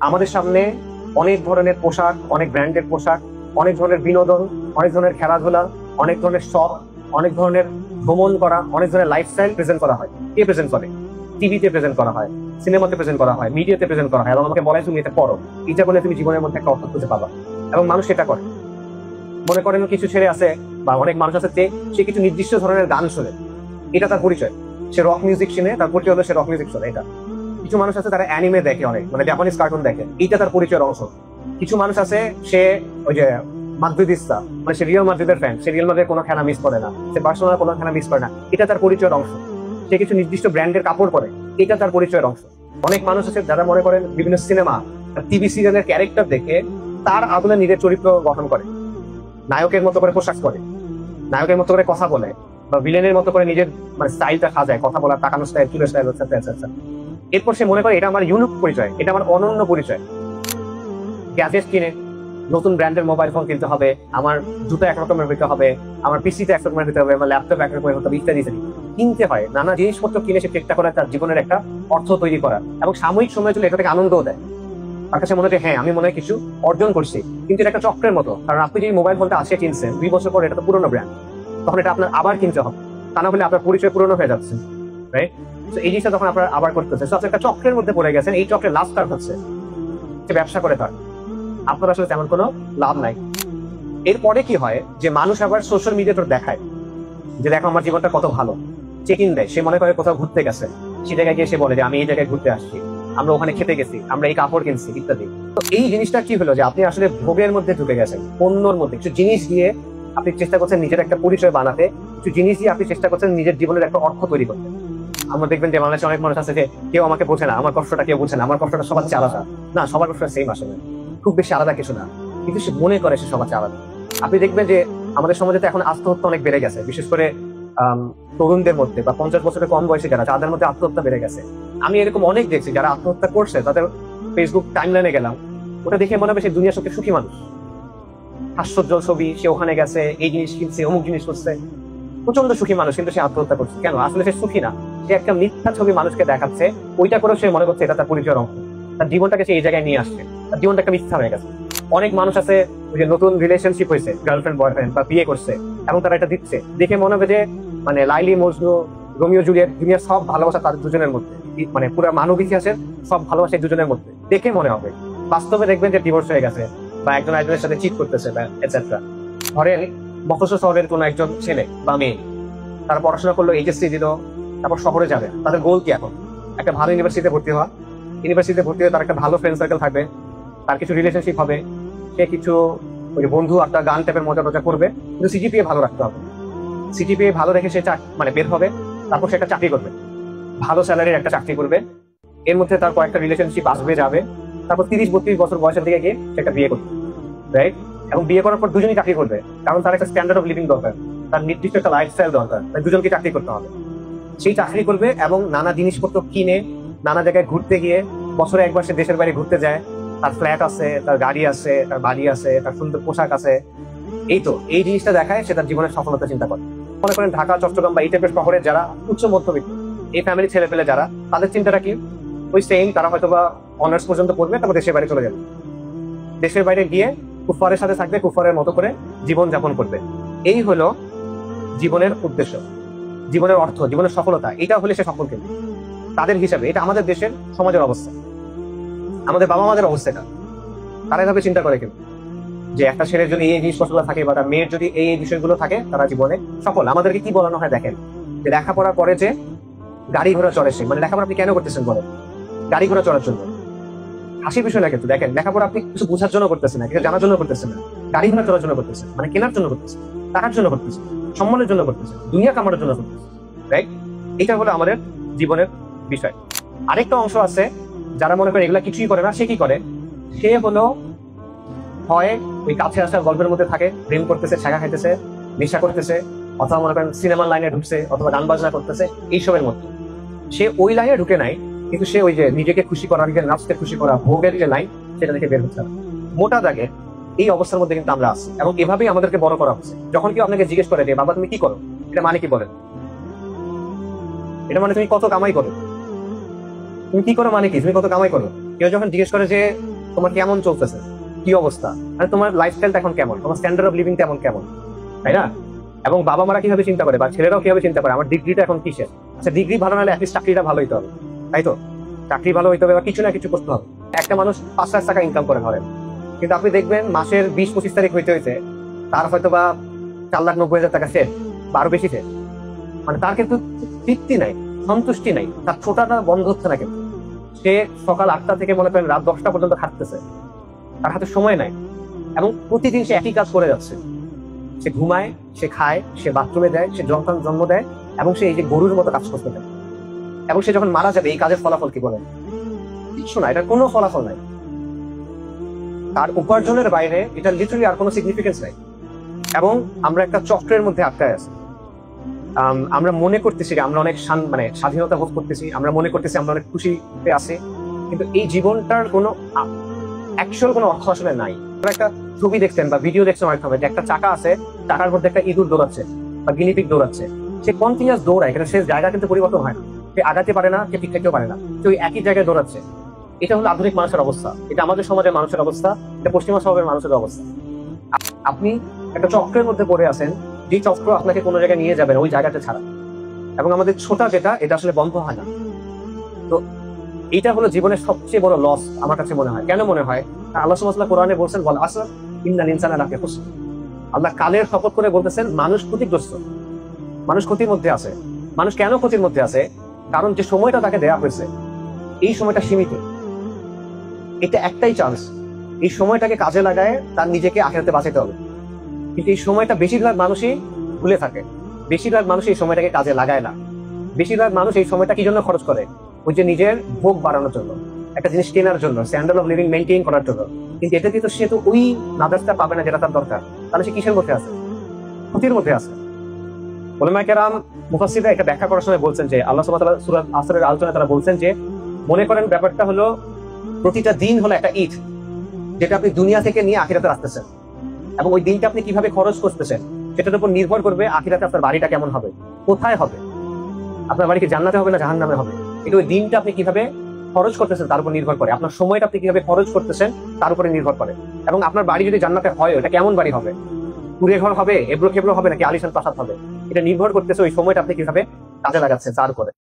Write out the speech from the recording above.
আমাদের সামনে অনেক ধরনের পোশাক, অনেক ব্র্যান্ডের পোশাক, অনেক ধরনের বিনোদন, অনেক ধরনের খেলাধুলা, অনেক ধরনের শখ, অনেক ধরনের ভ্রমণ করা, অনেক ধরনের লাইফস্টাইল প্রেজেন্ট করা হয়। কে প্রেজেন্ট করে? টিভিতে প্রেজেন্ট করা হয়, সিনেমাতে প্রেজেন্ট করা হয়, মিডিয়াতে প্রেজেন্ট করা হয় এবং আমাকে বলে তুমি এটা করো, এটা করলে তুমি জীবনের মধ্যে একটা অর্থ খুঁজে পাবা। এবং মানুষ এটা করে। মনে করেন কিছু ছেলে আছে বা অনেক মানুষ আছে যে সে কিছু নির্দিষ্ট ধরনের গান শোনে, এটা তার পরিচয়। সে রক মিউজিক শুনে, তার পরিচয় হলো সে রক মিউজিক শোনে। এটা কিছু মানুষ আছে তারা অ্যানিমে দেখে, অনেক মানে জাপানিজ কার্টুন দেখে, এইটা তার পরিচয়ের অংশ। কিছু মানুষ আছে সে ওই যে মাদ্রিদিস্তা, মানে সে রিয়াল মাদ্রিদের ফ্যান, সে রিয়াল মাদ্রিদের কোনো খেলা মিস করে না, সে বার্সেলোনার কোনো খেলা মিস করে না, এটা তার পরিচয়ের অংশ। সে কিছু নির্দিষ্ট ব্র্যান্ডের কাপড় পরে, এটা তার পরিচয়ের অংশ। অনেক মানুষ আছে যারা মনে করেন বিভিন্ন সিনেমা, টিভি সিরিয়ালের ক্যারেক্টার দেখে তার আদলে নিজের চরিত্র গঠন করে, নায়কের মতো করে পোশাক করে, নায়কের মতো করে কথা বলে, বা ভিলেনের মতো করে নিজের মানে স্টাইলটা সাজায়, কথা বলার, তাকানোর স্টাইল, চুলের স্টাইল, etc। এরপর সে মনে করে এটা আমার ইউনিক পরিচয়, এটা আমার অনন্য পরিচয়। গ্যাজেট কিনে, নতুন ব্র্যান্ডের মোবাইল ফোন কিনতে হবে, আমার জুতো একরকমের হইতে হবে, আমার পিসিতে একরকমের হতে হবে, আমার ল্যাপটপ একরকমের হতে হবে, ইত্যাদি ইত্যাদি কিনতে হয়। নানা জিনিসপত্র কিনে সে চেষ্টা করে তার জীবনের একটা অর্থ তৈরি করার, এবং সাময়িক সময় চলে এটা থেকে আনন্দও দেয়। তার কাছে মনে হয় হ্যাঁ আমি মনে হয় কিছু অর্জন করছি, কিন্তু এটা একটা চক্রের মতো। কারণ আপনি যদি মোবাইল ফোনটা আসে কিনছেন 2 বছর পরে, এটা তো পুরোনো ব্র্যান্ড, তখন এটা আপনার আবার কিনতে হবে, তা না হলে আপনার পরিচয় পুরোনো হয়ে যাচ্ছে, রাইট? তো এই জিনিসটা তখন আপনার আবার করতেছে, আপনি একটা চক্রের মধ্যে পড়ে গেছেন। এই চক্রের লাভ কার হচ্ছে? যে ব্যবসা করে তার, আপনার আসলে তেমন কোনো লাভ নাই। এরপরে কি হয় যে মানুষ আবার সোশ্যাল মিডিয়াতে দেখায় যে দেখো আমার জীবনটা কত ভালো, চেক ইন দেয়। সে মনে করে কোথাও ঘুরতে গেছে, সে জায়গায় গিয়ে সে বলে যে আমি এই জায়গায় ঘুরতে আসছি, আমরা ওখানে খেতে গেছি, আমরা এই কাপড় কিনছি, ইত্যাদি। তো এই জিনিসটা কি হলো যে আপনি আসলে ভোগের মধ্যে ঢুকে গেছেন, পণ্যর মধ্যে। কিছু জিনিস দিয়ে আপনি চেষ্টা করছেন নিজের একটা পরিচয় বানাতে, কিছু জিনিস দিয়ে আপনি চেষ্টা করছেন নিজের জীবনের একটা অর্থ তৈরি করতে। আমরা দেখবেন যে বাংলাদেশে অনেক মানুষ আছে যে কেউ আমাকে বোঝে না, আমার কষ্টটা কেউ বোঝে না, আমার কষ্টটা সবার চেয়ে আলাদা। না, সবার কষ্টটা সেম আসলে, খুব বেশি আলাদা কিছু না, কিন্তু সে মনে করে সে সবার চেয়ে আলাদা। আপনি দেখবেন যে আমাদের সমাজে তো এখন আত্মহত্যা অনেক বেড়ে গেছে, বিশেষ করে তরুণদের মধ্যে বা 50 বছরের কম বয়সী যারা, তাদের মধ্যে আত্মহত্যা বেড়ে গেছে। আমি এরকম অনেক দেখছি যারা আত্মহত্যা করছে, তাদের ফেসবুক টাইমলাইনে গেলাম, ওটা দেখে মনে হবে সে দুনিয়ার সবচেয়ে সুখী মানুষ। হাস্যোজ্জ্বল ছবি, সে ওখানে গেছে, এই জিনিস কিনছে, অমুক জিনিস করছে, প্রচন্ড সুখী মানুষ, কিন্তু সে আত্মহত্যা করছে। কেন? আসলে সে সুখী না, সে একটা মিথ্যা ছবি মানুষকে দেখাচ্ছে, ওইটা করে সে মনে করছে এটা তার পরিচয়ের অংশ, তার জীবনটাকে সে এই জায়গায় নিয়ে আসছে, তার জীবনটা একটা মিথ্যা হয়ে গেছে। অনেক মানুষ আছে ওই যে নতুন রিলেশনশিপ হয়েছে, গার্লফ্রেন্ড বয়ফ্রেন্ড বা বিয়ে করছে, এবং তারা এটা দিচ্ছে দেখে মনে হবে যে মানে লাইলি মজনু, রোমিও জুলিয়েট, দুনিয়ার সব ভালোবাসা তাদের দুজনের মধ্যে, মানে পুরো মানব ইতিহাসের সব ভালোবাসা এই দুজনের মধ্যে, দেখে মনে হবে। বাস্তবে দেখবেন যে ডিভোর্স হয়ে গেছে, বা একজন একজনের সাথে চিট করতেছে, এটসেট্রা। ধরেন মফস্বল শহরের কোনো একজন ছেলে বা মেয়ে, তারা পড়াশোনা করলো, এইচএসসি দিল, তারপর শহরে যাবে। তাদের গোল কি এখন? একটা ভালো ইউনিভার্সিটিতে ভর্তি হওয়া। ইউনিভার্সিটিতে ভর্তি হয়ে তার একটা ভালো ফ্রেন্ড সার্কেল থাকবে, তার কিছু রিলেশনশিপ হবে, সে কিছু ওই বন্ধু একটা গান টাইপের মজা টজা করবে, কিন্তু সিজিপিএ ভালো রাখতে হবে। সিজিপিএ ভালো রেখে সে মানে বের হবে, তারপর সে একটা চাকরি করবে, ভালো স্যালারির একটা চাকরি করবে, এর মধ্যে তার কয়েকটা রিলেশনশিপ আসবে যাবে, তারপর 30-32 বছর বয়সের দিকে গিয়ে সে একটা বিয়ে করবে, রাইট? এবং বিয়ে করার পর দুজনই চাকরি করবে, কারণ তার একটা স্ট্যান্ডার্ড অফ লিভিং দরকার, তার নির্দিষ্ট একটা লাইফস্টাইল দরকার, তাই দুজনকে চাকরি করতে হবে। সেই চাকরি করবে এবং নানা জিনিসপত্র কিনে নানা জায়গায় ঘুরতে গিয়ে, বছরে একবার সে দেশের বাইরে ঘুরতে যায়, তার ফ্ল্যাট আছে, তার গাড়ি আছে, তার বাড়ি আছে, তার সুন্দর পোশাক আছে। এই তো এই জিনিসটা দেখায় সে তার জীবনের সফলতা চিন্তা করে। মনে করেন ঢাকা, চট্টগ্রাম বা এই টাইপের শহরের যারা উচ্চ মধ্যবিত্ত, এই ফ্যামিলি ছেলে পেলে যারা, তাদের চিন্তাটা কি? ওই সেম, তারা হয়তো বা অনার্স পর্যন্ত পড়বে, তারপর দেশের বাইরে চলে যাবে, দেশের বাইরে গিয়ে কুফারের সাথে থাকবে, কুফারের মতো করে জীবন যাপন করবে। এই হলো জীবনের উদ্দেশ্য, জীবনের অর্থ, জীবনের সফলতা। এটা হলে সে সফল। কিন্তু তাদের হিসাবে এটা আমাদের দেশের সমাজের অবস্থা, আমাদের বাবা মাদের অবস্থাটা তারা এভাবে চিন্তা করে কিন্তু যে একটা ছেলের যদি এই জিনিসপত্রগুলো থাকে বা তার মেয়ের যদি এই বিষয়গুলো থাকে, তারা জীবনে সফল। আমাদেরকে কি বলানো হয় দেখেন, যে লেখাপড়ার পরে যে গাড়ি ঘোড়া চড়ে, সে মানে লেখাপড়া আপনি কেন করতেছেন বলেন? গাড়ি ঘোড়া চড়ার জন্য। হাসির বিষয় না কিন্তু, দেখেন লেখাপড়া আপনি কিছু বোঝার জন্য করতেছেন না, কিছু জানার জন্য করতেছেন না, গাড়ি ঘোড়া চড়ার জন্য করতেছেন, মানে কেনার জন্য করতেছেন, টাকার জন্য করতেছেন, সম্মানের জন্য করতেছেন, দুনিয়া কামানোর জন্য করতেছেন, রাইট? এটা হলো আমাদের জীবনের বিষয়। আরেকটা অংশ আছে যারা মনে করে এগুলা কিছুই করে না, সে কি করে? সে হলো হয় ওই কাছে আসার গল্পের মধ্যে থাকে, প্রেম করতেছে, ছেঁকা খাইতেছে, নেশা করতেছে, অথবা মনে করেন সিনেমার লাইনে ঢুকছে, অথবা গান বাজনা করতেছে, এইসবের মধ্যে। সে ওই লাইনে ঢুকে নাই, কিন্তু সে ওই যে নিজেকে খুশি করা, নিজের নাচকে খুশি করা, ভোগের যে লাইন, সেটা থেকে বের হচ্ছে না। মোটা দাগে এই অবস্থার মধ্যে কিন্তু আমরা আছি, এবং এভাবেই আমাদেরকে বড় করা হচ্ছে। যখন কেউ আপনাকে জিজ্ঞেস করে যে বাবা তুমি কি করো, এটা মানে কি বলেন? এটা মানে তুমি কত কামাই করো। তুমি কি করো মানে কি? তুমি কত কামাই করো, কেউ যখন জিজ্ঞেস করে যে তোমার কেমন চলতেছে, কি অবস্থা, মানে তোমার লাইফস্টাইলটা এখন কেমন, তোমার স্ট্যান্ডার্ড অফ লিভিং তেমন কেমন, তাই না? এবং বাবা মারা কিভাবে চিন্তা করে বা ছেলেরাও কিভাবে চিন্তা করে আমার ডিগ্রিটা এখন কিসের। আচ্ছা, ডিগ্রি ভালো না হলে অ্যাটলিস্ট চাকরিটা ভালো হইতে হবে, তাই তো? চাকরি ভালো হইতে হবে বা কিছু না কিছু করতে হবে। একটা মানুষ 5 লাখ টাকা ইনকাম করে ধরেন, কিন্তু আপনি দেখবেন মাসের 20-25 তারিখ হইতে হইতে তার হয়তো বা 4,90,000 টাকা শেষ বা আরো বেশি শেষ। মানে তার কিন্তু তৃপ্তি নাই, সন্তুষ্টি নাই, তার ছোটাটা বন্ধ হচ্ছে না। কিন্তু সে সকাল 8টা থেকে মনে করেন রাত 10টা পর্যন্ত খাটতেছে, তার হাতে সময় নাই, এবং প্রতিদিন সে একই কাজ করে যাচ্ছে। সে ঘুমায়, সে খায়, সে বাথরুমে দেয়, সে সন্তান জন্ম দেয়, এবং সে এই যে গরুর মতো কাজ করতে দেয়। এবং সে যখন মারা যাবে এই কাজের ফলাফল কি বলেন? কিছু না, এটা কোনো ফলাফল নাই। তার উপার্জনের বাইরে এটা লিটারালি আর কোনো সিগনিফিকেন্স নাই। এবং আমরা একটা চক্রের মধ্যে আটকায় আছি। আমরা মনে করতেছি যে আমরা অনেক মানে স্বাধীনতা ভোগ করতেছি, আমরা মনে করতেছি আমরা অনেক খুশিতে আছি, কিন্তু এই জীবনটার কোনো অ্যাকচুয়াল কোনো অর্থ আসলে নাই। একটা ছবি দেখছেন বা ভিডিও দেখছেন অনেক সময় যে একটা চাকা আছে, চাকার মধ্যে একটা ইঁদুর দৌড়াচ্ছে বা গিনিপিগ দৌড়াচ্ছে। সে কন্টিনিউয়াস দৌড়ায়, কিন্তু সে জায়গা কিন্তু পরিবর্তন হয় না, সে আগাতে পারে না, সে ঠিক থাকতেও পারে না, সে ওই একই জায়গায় দৌড়াচ্ছে। এটা হলো আধুনিক মানুষের অবস্থা, এটা আমাদের সমাজের মানুষের অবস্থা, এটা পশ্চিমা স্বভাবের মানুষের অবস্থা। আপনি একটা চক্রের মধ্যে পড়ে আছেন, যে চক্র আপনাকে কোনো জায়গায় নিয়ে যাবেন ওই জায়গাটা ছাড়া, এবং আমাদের ছোটা যেটা এটা আসলে বন্ধ হয় না। তো এটা হলো জীবনের সবচেয়ে বড় লস আমার কাছে মনে হয়। কেন মনে হয়? আল্লাহ সুবহানাহু ওয়া তাআলা কোরআনে বলছেন, বল আসর ইন্নাল ইনসানা লাফি খুসর। আল্লাহ কালের শপথ করে বলতেছেন মানুষ ক্ষতিগ্রস্ত, মানুষ ক্ষতির মধ্যে আছে। মানুষ কেন ক্ষতির মধ্যে আছে? কারণ যে সময়টা তাকে দেয়া হয়েছে এই সময়টা সীমিত, এটা একটাই চান্স। এই সময়টাকে কাজে লাগায় তার নিজেকে আখিরাতে বাঁচাতে হবে। কিন্তু এই সময়টা বেশিরভাগ মানুষই ভুলে থাকে, বেশিরভাগ মানুষ এই সময়টাকে কাজে লাগায় না। বেশিরভাগ মানুষ এই সময়টা কি জন্য খরচ করে? ওই যে নিজের ভোগ বাড়ানোর জন্য, একটা জিনিস কেনার জন্য, স্ট্যান্ডার্ড অফ লিভিং মেনটেন করার জন্য। কিন্তু এতে কিন্তু সে তো ওই নাদার্সটা পাবে না যেটা তার দরকার। তাহলে সে কিসের মধ্যে আছে? ক্ষতির মধ্যে আছে। উলামায়ে কেরাম মুফাসসিররা এটা ব্যাখ্যা করার সময় বলছেন যে আল্লাহ সুবহানাহু ওয়া তাআলা সূরা আসরের আলোচনায় তারা বলছেন যে মনে করেন ব্যাপারটা হলো প্রতিটা দিন হলো একটা ঈদ, যেটা আপনি দুনিয়া থেকে নিয়ে আখিরাতে আসতেছেন, এবং ওই দিনটা আপনি কিভাবে খরচ করতেছেন সেটার উপর নির্ভর করবে আখিরাতে আপনার বাড়িটা কেমন হবে, কোথায় হবে, আপনার বাড়ি কি জান্নাতে হবে না জাহান্নামে হবে। এটা ওই দিনটা আপনি কিভাবে খরচ করতেছেন তার উপর নির্ভর করে, আপনার সময়টা আপনি কিভাবে খরচ করতেছেন তার উপরে নির্ভর করে। এবং আপনার বাড়ি যদি জান্নাতে হয় ওটা কেমন বাড়ি হবে, কুড়ে ঘর হবে, এবড়ো খেবড়ো হবে, নাকি আলিশান প্রাসাদ হবে, এটা নির্ভর করতেছে ওই সময়টা আপনি কিভাবে কাজে লাগাচ্ছেন তার উপরে।